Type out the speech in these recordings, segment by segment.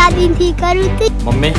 કેટલા દિનથી કરું છું. મમ્મી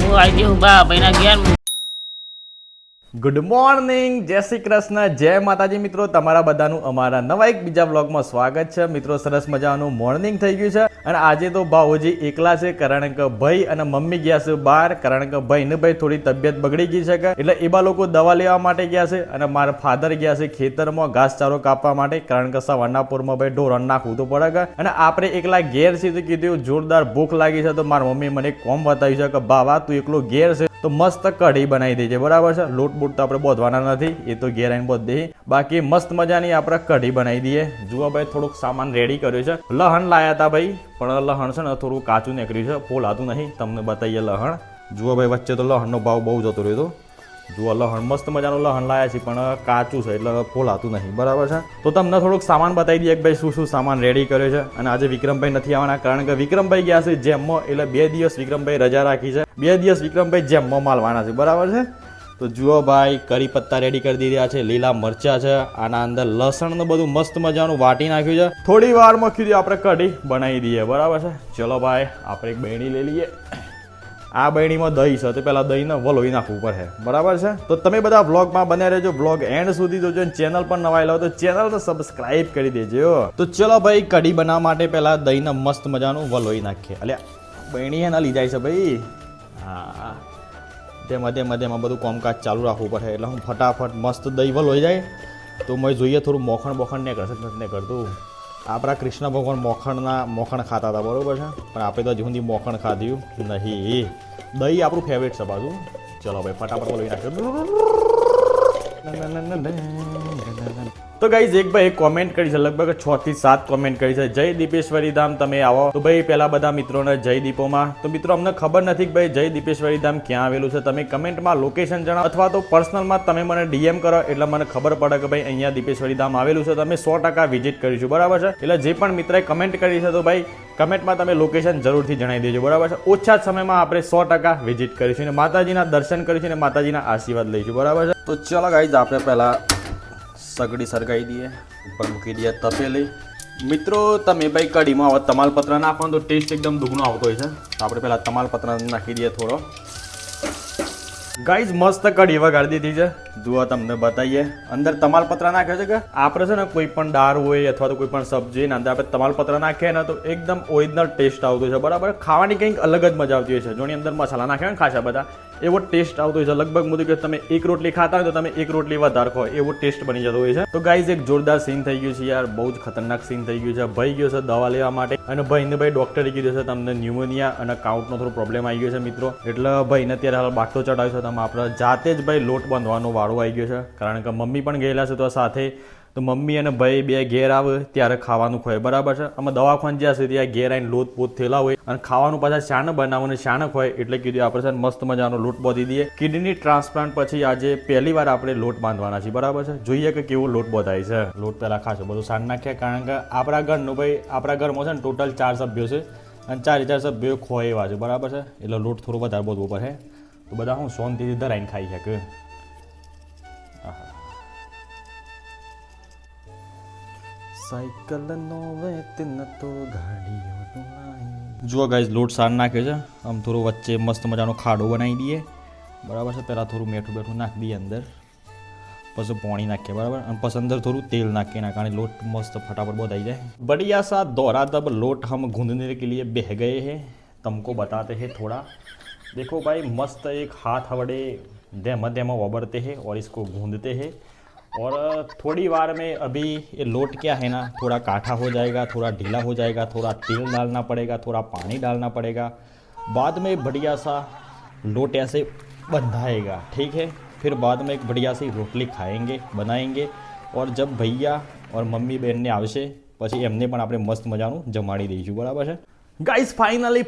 હું આવી ગયો બા ભાઈના ઘેર. ગુડ મોર્નિંગ, જય શ્રી કૃષ્ણ, જય માતાજી. મિત્રો તમારા બધાનું અમારા નવા એક બીજા બ્લોગમાં સ્વાગત છે. મિત્રો સરસ મજાનું મોર્નિંગ થઈ ગયું છે અને આજે તો ભાવોજી એકલા છે, કારણ કે ભાઈ અને મમ્મી ગયા છે બહાર, કારણ કે ભાઈ ને ભાઈ થોડી તબિયત બગડી ગઈ છે એટલે એ બા લોકો દવા લેવા માટે ગયા છે અને મારા ફાધર ગયા છે ખેતરમાં ઘાસચારો કાપવા માટે, કારણ કે સવારના પોરમાં ભાઈ ઢોરણ નાખવું તો પડે અને આપણે એકલા ઘેર છે તો કીધું જોરદાર ભૂખ લાગી છે તો મારી મમ્મી મને કોમ બતાવ્યું છે કે બાવા તું એકલો ઘેર છે તો મસ્ત કઢી બનાવી દેજે, બરાબર છે. લોટ બોટ તો આપણે બોધવાના નથી, એ તો ઘેર આવીને બોધ દઈએ. બાકી મસ્ત મજાની આપણે કઢી બનાવી દઈએ. જુઓ ભાઈ થોડુંક સામાન રેડી કર્યું છે. લહણ લાયા હતા ભાઈ, પણ લહણ છે ને થોડું કાચું નીકળ્યું છે, ફોલાતું નહીં. તમને બતાવીએ લહણ. જુઓ ભાઈ વચ્ચે તો લહણનો ભાવ બહુ જતો રહ્યો હતો. જુઓ લહણ મસ્ત મજાનું લહણ લાયા છે, પણ કાચું છે એટલે ફોલાતું નહીં, બરાબર છે. તો તમને થોડુંક સામાન બતાવી દઈએ કે ભાઈ શું શું સામાન રેડી કર્યો છે. અને આજે વિક્રમભાઈ નથી આવવાના, કારણ કે વિક્રમભાઈ ગયા છે જેમમાં, એટલે 2 દિવસ વિક્રમભાઈ રજા રાખી છે. 2 દિવસ વિક્રમભાઈ જેમમાં માલવાના છે, બરાબર છે. તો જુઓ ભાઈ કરી પત્તા રેડી કરી દીધા છે, લીલા મરચા છે, આના અંદર લસણ ને બધું મસ્ત મજાનું વાટી નાખ્યું છે. થોડી વારમાં કીધું આપણે કઢી બનાવી દઈએ, બરાબર છે. ચલો ભાઈ આપણે એક બહેણી લઈ લઈએ. આ બહેણીમાં દહીં છે તો પહેલાં દહીંને વલોવી નાખવું પડે, બરાબર છે. તો તમે બધા વ્લોગમાં બન્યા રહેજો, વ્લોગ એન્ડ સુધી જોજો. ચેનલ પર નવા આવેલા હોય તો ચેનલને સબસ્ક્રાઇબ કરી દેજો. તો ચલો ભાઈ કઢી બનાવવા માટે પહેલાં દહીંને મસ્ત મજાનું વલોવી નાખીએ. અલ્યા બહેણી એના લીધાય છે ભાઈ. હા તેમાં બધું કામકાજ ચાલુ રાખવું પડે, એટલે હું ફટાફટ મસ્ત દહીં વલોઈ જાય તો મેં જોઈએ થોડું મોખણ ને કરશે ને કરતું. આપણા કૃષ્ણ ભગવાન મોખણ ખાતા હતા, બરાબર છે, પણ આપણે તો હજી સુધી મોખણ ખાધ્યું નહીં. દહીં આપણું ફેવરેટ છે બાજુ. ચલો ભાઈ ફટાફટ બોલી નાખ્યો. તો ગાઈઝ એક ભાઈ કોમેન્ટ કરી છે, લગભગ 6 થી 7 કોમેન્ટ કરી છે, જય દીપેશ્વરી ધામ તમે આવો. તો ભાઈ પહેલા બધા મિત્રોને જય દીપોમાં. તો મિત્રો અમને ખબર નથી કે ભાઈ જય દીપેશ્વરી ધામ ક્યાં આવેલું છે. તમે કમેન્ટમાં લોકેશન જણાવો અથવા તો પર્સનલમાં તમે મને ડીએમ કરો, એટલે મને ખબર પડે કે ભાઈ અહીંયા દીપેશ્વરી ધામ આવેલું છે. તમે 100% વિઝિટ કરીશું, બરાબર છે. એટલે જે પણ મિત્રએ કમેન્ટ કરી છે તો ભાઈ કમેન્ટમાં તમે લોકેશન જરૂરથી જણાવી દેજો, બરાબર છે. ઓછા જ સમયમાં આપણે 100% વિઝિટ કરીશું અને માતાજીના દર્શન કરીશું અને માતાજીના આશીર્વાદ લઈશું, બરાબર છે. તો ચલો ગાઈઝ આપણે પહેલા સગડી સળગાવી દઈએ, ઉપર મૂકી દઈએ તપેલી. મિત્રો તમે ભાઈ કઢીમાં હવે તમાલપત્ર નાખો તો ટેસ્ટ એકદમ દુગણો આવતો હોય છે. તો આપણે પહેલાં તમાલપત્ર નાખી દઈએ થોડો. ગાઈઝ મસ્ત કઢી વગાડી દીધી છે. જુઓ તમને બતાવીએ, અંદર તમાલપત્ર નાખ્યો છે કે આપણે છે ને કોઈ પણ દાળ હોય અથવા તો કોઈ પણ સબ્જી ને અંદર આપણે તમાલપત્ર નાખીએ ને તો એકદમ ઓરિજિનલ ટેસ્ટ આવતો છે, બરાબર. ખાવાની કંઈક અલગ જ મજા આવતી હોય છે. જોની અંદર મસાલા નાખ્યા ને ખાસા બધા, એવો ટેસ્ટ આવતો હોય છે. લગભગ મુદ્દે કે તમે એક રોટલી ખાતા હોય તો તમે એક રોટલી વધારે ખો, એવો ટેસ્ટ બની જતો હોય છે. તો ગાઈઝ એક જોરદાર સીન થઈ ગયું છે યાર, બહુ જ ખતરનાક સીન થઈ ગયું છે. ભાઈ ગયો છે દવા લેવા માટે અને ભાઈને ભાઈ ડોક્ટરે કીધું છે તમને ન્યુમોનિયા અને કાઉન્ટનો થોડો પ્રોબ્લેમ આવી ગયો છે મિત્રો. એટલે ભાઈને અત્યારે હાલ બાટલો ચડાવ્યો છે. તમે આપણે જાતે જ ભાઈ લોટ બાંધવાનો વાળો આવી ગયો છે, કારણ કે મમ્મી પણ ગયેલા છે તો સાથે. તો મમ્મી અને ભાઈ બે ઘેર આવે ત્યારે ખાવાનું ખોય, બરાબર છે. અમે દવાખાને જ્યાં છે ત્યાં ઘેર આવીને લોટ પોત થયેલા હોય અને ખાવાનું પાછા શાને બનાવવાનું શાને ખોય, એટલે કીધું આપણે છે મસ્ત મજાનો લોટ બાંધી દઈએ. કિડની ટ્રાન્સપ્લાન્ટ પછી આજે પહેલી વાર આપણે લોટ બાંધવાના છીએ, બરાબર છે. જોઈએ કે કેવો લોટ બાંધાય છે. લોટ પહેલાં ખાશો બધું શાન નાખ્યા, કારણ કે આપણા ઘરનું ભાઈ આપણા ઘરમાં છે ને ટોટલ 4 સભ્યો છે અને 4 સભ્યો ખોય એવા છે, બરાબર છે. એટલે લોટ થોડો વધારે બાંધવો પડે તો બધા હું શાંતિથી ધરાઈને ખાઈ શકે. સાયકલ નો વેતન તો ગાડીઓ. જુઓ ગાઈઝ લોટ સાર નાખ્યો છે. આમ થોડું વચ્ચે મસ્ત મજાનો ખાડો બનાવી દઈએ, બરાબર છે. પહેલાં થોડું મીઠું બેઠું નાખી દઈએ અંદર, પછી પાણી નાખીએ, બરાબર. અને પછી અંદર થોડું તેલ નાખીએ, એના કારણે લોટ મસ્ત ફટાફટ બોધાઈ જાય. बढ़िया सा दोहरा तब लोट हम गूंदने के लिए बह गए हैं, तुमको बताते हैं थोड़ा. देखो भाई मस्त एक हाथ वड़े धीमा धीमा उबलते हैं और इसको गूंदते हैं और थोड़ी बार में अभी ये लोट क्या है ना थोड़ा काठा हो जाएगा, थोड़ा ढीला हो जाएगा, थोड़ा तेल डालना पड़ेगा, थोड़ा पानी डालना पड़ेगा, बाद में बढ़िया सा लोट ऐसे बंधाएगा, ठीक है. फिर बाद में एक बढ़िया सी रोटली खाएंगे बनाएंगे और जब भैया और मम्मी बहन ने આવશે પછી એમને પણ આપણે મસ્ત મજાનું જમાડી દઈશું, બરાબર છે. ગાઈઝ ફાઇનલી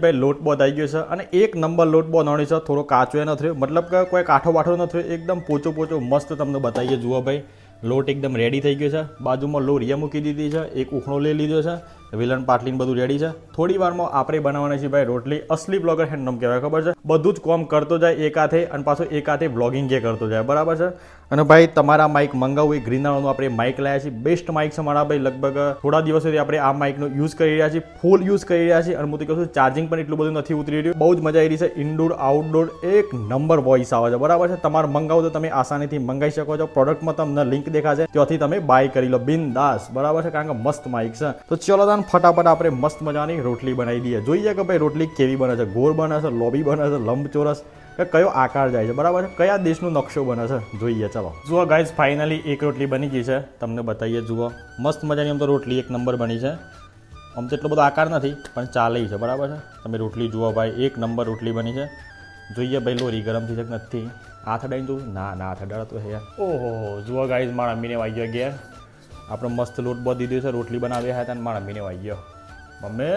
ભાઈ લોટ બોધાઈ ગયો છે અને એક નંબર લોટ બોધાણી છે. થોડો કાચો ન થયો, મતલબ કે કોઈ કાઠો બાઠો ન થયો, એકદમ પોચો મસ્ત તમને બતાવીએ. જુઓ ભાઈ લોટ એકદમ રેડી થઈ ગયો છે. બાજુમાં લોરિયા મૂકી દીધી છે, એક ઉખણો લઈ લીધો છે, વિલન પાટલીને બધું રેડી છે. થોડી વારમાં આપણે બનાવવાની છે ભાઈ રોટલી. અસલી બ્લોગર હેન્ડમ કહેવાય, ખબર છે. બધું જ કામ કરતો જાય એક હાથે અને પાછો એક હાથે વ્લોગિંગ કે કરતો જાય, બરાબર છે. અને ભાઈ તમારા માઇક મંગાવવું એ ગ્રીનાળાનું આપણે માઇક લાવ્યા છીએ. બેસ્ટ માઇક છે મારા ભાઈ. લગભગ થોડા દિવસોથી આપણે આ માઇકનો યુઝ કરી રહ્યા છીએ, ફૂલ યુઝ કરી રહ્યા છીએ. અને હું તો કહું છું ચાર્જિંગ પણ એટલું બધું નથી ઉતરી રહ્યું. બહુ જ મજા આવી રહી છે. ઇન્ડોર આઉટડોર એક નંબર વોઇસ આવે છે, બરાબર છે. તમારે મંગાવો તો તમે આસાનીથી મંગાવી શકો છો. પ્રોડક્ટમાં તમને લિંક દેખાશે, ત્યાંથી તમે બાય કરી લો બિનદાસ, બરાબર છે. કારણ કે મસ્ત માઇક છે. તો ચલો તાન ફટાફટ આપણે મસ્ત મજાની રોટલી બનાવી દઈએ. જોઈએ કે ભાઈ રોટલી કેવી બને છે, ગોળ બને છે, લોબી બને છે, લંબચોરસ, કે કયો આકાર જાય છે, બરાબર છે. કયા દેશનો નકશો બને છે જોઈએ. ચલો જુઓ ગાઈઝ, ફાઇનલી એક રોટલી બની ગઈ છે. તમને બતાવીએ. જુઓ મસ્ત મજાની આમ તો રોટલી એક નંબર બની છે. આમ તો એટલો બધો આકાર નથી પણ ચાલે છે, બરાબર છે. તમે રોટલી જુઓ ભાઈ, એક નંબર રોટલી બની છે. જોઈએ ભાઈ લોરી ગરમ થઈ શકે નથી. હાથ અડાઈને તું ના હાથ અડાડતો હે. ઓહો જુઓ ગાઈઝ, મારા અમ્મીને વાગી ગયો ઘેર. આપણે મસ્ત લોટ બધી દીધો છે, રોટલી બનાવ્યા હતા અને મારા અમ્મીને વાગી ગયો. મમ્મી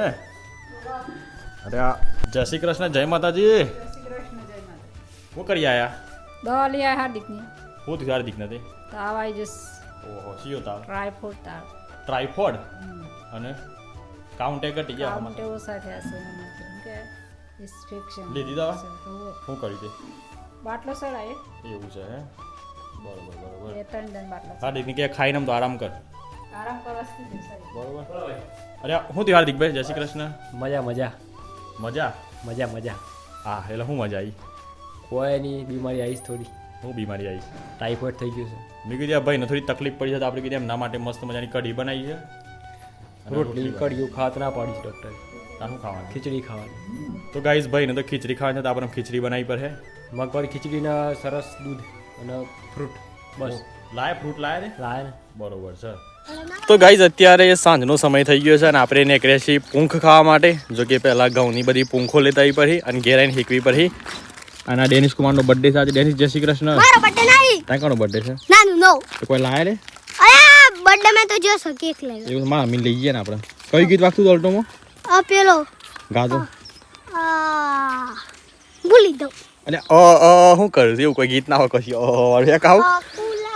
અરે જય શ્રી કૃષ્ણ, જય માતાજી. શું કરી આયા? દવા લઈ આયા હાર્દિકની. હું થી હાર્દિક નથી. તાવ આવી જસ. ઓહો સીયો તાવ. ટ્રાયફોડ તાવ. ટ્રાયફોડ અને કાઉન્ટે ઘટી ગયા. કાઉન્ટે ઓછા થયા છે એના કે ઇન્ફેક્શન. લીધી દવા? શું કરી તે? બાટલો સડાય. એવું છે હે? બરોબર બરોબર. એ 3 દન બાટલો. હાર્દિકની કે ખાઈને આમ તો આરામ કર. આરામ કરવાથી જ સારી. બરોબર. અરે હું થી હાર્દિકભાઈ, જય શ્રી કૃષ્ણ. મજા મજા મજા મજા મજા. હા એટલે હું મજા આવી? કોઈની બીમારી આવીશ થોડી, હું બીમારી આવી? ટાઈફોઇડ થઈ ગયું છે. મેં કીધું આ ભાઈને થોડી તકલીફ પડી છે તો આપણે કીધું એમના માટે મસ્ત મજાની કઢી બનાવી છે. અને રોટલી કડિયું ખાત ના પાડી છે ડૉક્ટરે. તાનું ખાવાનું? ખીચડી ખાવાની. તો ગાઈઝ ભાઈને તો ખીચડી ખાવાની છે તો આપણે ખીચડી બનાવી પર હે. મગવાળી ખીચડીના સરસ દૂધ અને ફ્રૂટ બસ લાય ફ્રૂટ લાયા ને? લાય ને. બરોબર છે. તો ગાઈઝ અત્યારે સાંજનો સમય થઈ ગયો છે અને આપણે નીકળ્યા છીએ પૂંખ ખાવા માટે. જો કે પહેલાં ઘઉંની બધી પૂંખો લેતા આવી પડી અને ઘેર આવીને હેકવી પડી. અને આ ડેનિશ કુમારનો બર્થડે છે આજે. ડેનિશ જય શ્રી કૃષ્ણ. મારો બર્થડે નહીં. તારે કોનો બર્થડે છે? નાનું નો. તો કોઈ લાયા રે? અરે બર્થડે મે તો જો સો કેક લેવો. એવું મારા અમીન લઈ ગયા ને આપણે. કયું ગીત વાગતું હતું અલ્ટોમાં? આ પેલો ગાજો. ભૂલી દઉં. અને શું કરું એવું કોઈ ગીત ના હોય કશી કહું.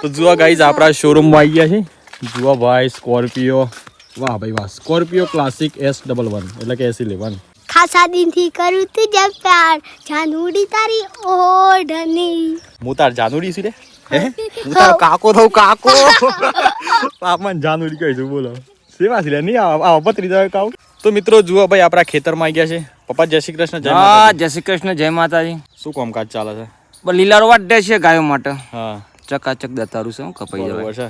તો જુઓ ગાઈઝ આપણા શોરૂમમાં આવી ગયા છે. જુઓ ભાઈ સ્કોર્પિયો. વાહ ભાઈ વાહ. સ્કોર્પિયો ક્લાસિક S11 એટલે કે S11. ખાસા દિનથી કરું તુજે પ્યાર, જાનુડી તારી ઓઢણી. હું તાર જાનુડી છું રે. હું તારો કાકો થઉં કાકો. પાપમાં જાનુડી કહીશું બોલો. સેવા છે નહીં આવા પતરી જાય કાવ. તો મિત્રો જુઓ ભાઈ આપણા ખેતરમાં આવી ગયા છે. પપ્પા જય શ્રી કૃષ્ણ. હા જય શ્રી કૃષ્ણ, જય માતાજી. શું કામકાજ ચાલે છે? લીલારો વાટે છે ગાયો માટે. હા ચકાચક દતારું છે, કપાઈ બરોબર જવાય. છે.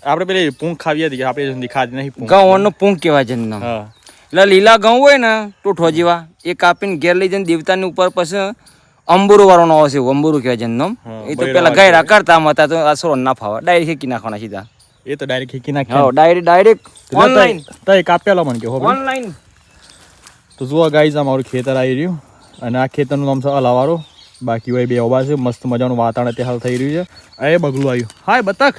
આપણે પેલી પૂંખ ખાવી હતી આપણે ખાધી નહીં પૂંખ. ઘઉં પૂંખ કહેવાય છે એનું નામ. હા એટલે લીલા ઘઉં હોય ને ટોઠો જેવા એ કાપીને ઘેર લઈ જઈને દેવતાની ઉપર પછી અંબુરો વાળો નો આવશે. અંબુરો કહેવાય છે એનું નામ. એ તો પેલા ગાયરા કરતા હતા તો આ સોરો ના ફાવા ડાયરેક્ટ હેકી નાખવાના સીધા. એ તો ડાયરેક્ટ ખેકી નાખે. હા ડાયરેક્ટ ઓનલાઈન તય કાપેલો મને કે હો ભાઈ. ઓનલાઈન. તો જુઓ ગાઈઝ આ મારું ખેતર આવી રહ્યું અને આ ખેતરનું નામ છે અલાવારો. બાકી હોય બે ઓબા છે. મસ્ત મજાનું વાતાવરણ અત્યારે હાલ થઈ રહ્યું છે. એ બગલું આવ્યું. હાય બતક.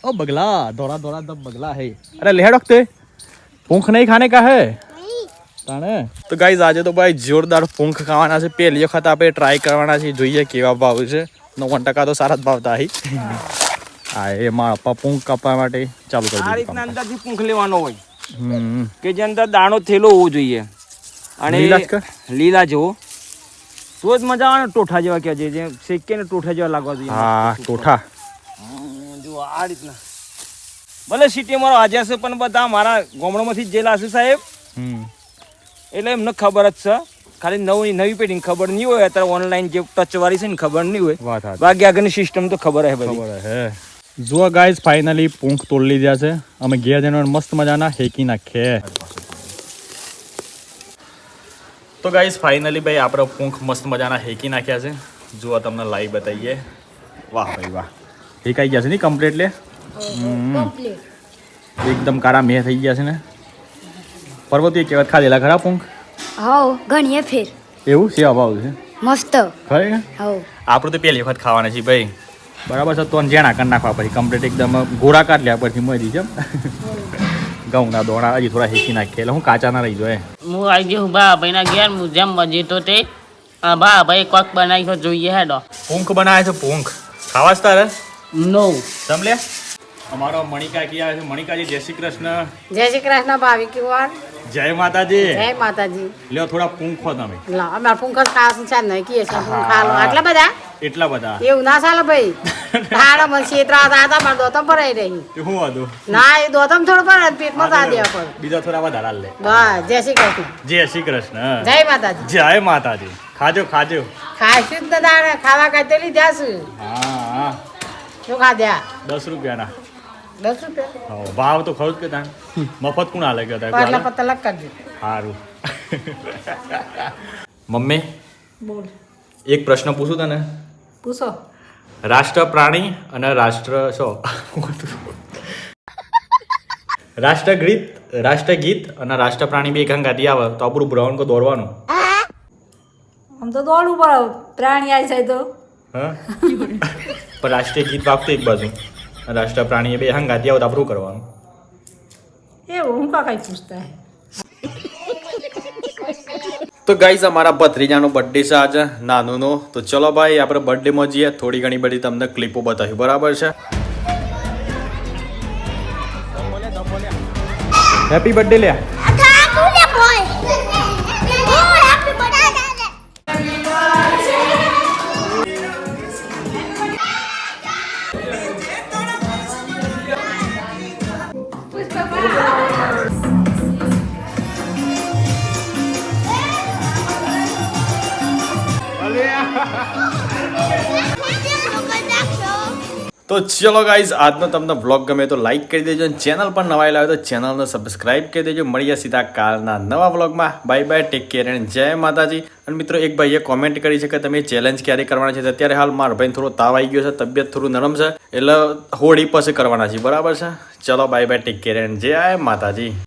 ઓ બગલા ધોરા ધોરા દબ બગલા હે. અરે લેડ વખતે પૂંખ નહીં ખાને કા હે તાણે. તો ગાઈઝ આજે તો ભાઈ જોરદાર પૂંખ ખાવાના છે. પહેલી વખત આપણે ટ્રાય કરવાના છે. જોઈએ કેવા ભાવ છે. 90% તો સારા જ ભાવતા અહીં. હા એ મારા પપ્પા પૂંખ કાપવા માટે ચાલુ કરી આ દીધું. રીતના અંદરથી પૂંખ લેવાનો હોય હમ કે જે અંદર દાણો થેલો હોવો જોઈએ અને લીલા જ કર? લીલા જેવો તો જ મજા આવે ને. ટોઠા જેવા કે જે શેકે ને ટોઠા જેવા લાગવા જોઈએ. હા ટોઠા. જો આ રીતના ભલે સિટીમાં આજે છે પણ બધા મારા ગામડામાંથી જ જેલા છે સાહેબ. હમ એટલે એમને ખબર જ છે. ખાલી નવી પેઢીને ખબર નહીં હોય. અત્યારે ઓનલાઈન જે ટચ વાળી છે ને ખબર નહીં હોય. વાત સાચી. બાકી આગળની સિસ્ટમ તો ખબર હે બધી. ખબર હે. જુઓ ગાઈઝ ફાઇનલી પૂંખ તોડી લીધા છે. અમે ઘેર જઈને મસ્ત મજાના હેકી નાખીએ. તો ગાઈઝ ફાઇનલી ભાઈ આપણે પૂંખ મસ્ત મજાના હેકી નાખ્યા છે. જુઓ તમને લાઈવ બતાવીએ. વાહ ભાઈ વાહ. હેકાઈ ગયા છે ને કમ્પ્લીટ લે. એકદમ કાળા મેં થઈ ગયા છે ને. પર્વતી કહેવત ખાધેલા ખરા પૂંખ? હાઉ ઘણીએ ફેર. એવું છે અભાવ છે મસ્ત. ખરે હાઉ આપણે તો પહેલી વખત ખાવાના છીએ ભાઈ. બરાબર છે. તો જેણા કરી નાખવા પછી કમ્પ્લીટ એકદમ ગોળા કાઢ લ્યા પછી મળી છે. ઘઉંના દોણા હજી થોડા હેકી નાખીએ એટલે હું કાચા ના રહી જાય. હું આવી ગયો બા ભાઈના ઘેર હું જેમ બજી તો તે બા ભાઈ કોક બનાવી તો જોઈએ હેડો. પૂંખ બનાવે છે પૂંખ. ખાવા જ તારે? નો જમ લે. અમારો મણિકાકી આવે છે. મણિકાજી જય શ્રી કૃષ્ણ. જય શ્રી કૃષ્ણ ભાભી કુંવર. જય માતાજી. જય માતાજી. લ્યો થોડા પૂંખો તમે. લા અમાર પૂંખર ખાસ છે નહીં કીએ છે પૂંખ ખાલો આટલા બધા. એટલા બધા એવું ના ચાલે ભાઈ હાડા મને છેતરા હતા મારે દોતમ ભરાઈ રહી શું હતું ના એ દોતમ થોડું પર પેટમાં તા દેવા પર બીજા થોડા વધારા લે બસ જય શ્રી કૃષ્ણ જય શ્રી કૃષ્ણ જય માતાજી જય માતાજી ખાજો ખાજો ખાઈશું જ દાડા ખાવા કાઢે લીધા છું હા શું ખાધ્યા 10 રૂપિયાના 10 રૂપિયા હા, ભાવ તો ખરું જ કે તાણ મફત કોણ હાલે કે પાટલા પત્તા લગ કરજો સારું મમ્મી બોલ એક પ્રશ્ન પૂછું તને પૂછો રાષ્ટ્ર પ્રાણી અને રાષ્ટ્ર રાષ્ટ્રગીત અને રાષ્ટ્ર પ્રાણી બે ઘંગાતી આવે તો આપણું બ્રાઉન કો દોડવાનું આમ તો દોડવું પડે પ્રાણી આવી જાય તો હા પણ રાષ્ટ્રીય ગીત વાગતું એક બાજુ અને રાષ્ટ્ર પ્રાણી એ બે હંગાતી આવે તો આપણું કરવાનું એવું હું કાંઈ પૂછતા હે તો ગાઈઝ અમારા ભત્રીજાનો બર્થડે છે આજે નાનુનો તો ચલો ભાઈ આપણે બર્થડેમાં જઈએ થોડી ઘણી બધી તમને ક્લિપો બતાવી બરાબર છે હેપી બર્થડે લે થાકું ને બોય ઓ હેપી બર્થડે તો ચલો ગાઈઝ આજનો તમને વ્લોગ ગમે તો લાઈક કરી દેજો અને ચેનલ પર નવા આવ્યા હોય તો ચેનલને સબસ્ક્રાઇબ કરી દેજો મળીએ સીધા કાલના નવા વ્લોગમાં bye bye take care and જય માતાજી અને મિત્રો એક ભાઈએ કોમેન્ટ કરી છે કે તમે ચેલેન્જ ક્યારે કરવાના છે અત્યારે હાલ મારા ભાઈને થોડો તાવ આવી ગયો છે તબિયત થોડું નરમ છે એટલે હોળી પછી કરવાના છે બરાબર છે ચલો bye bye take care and જય માતાજી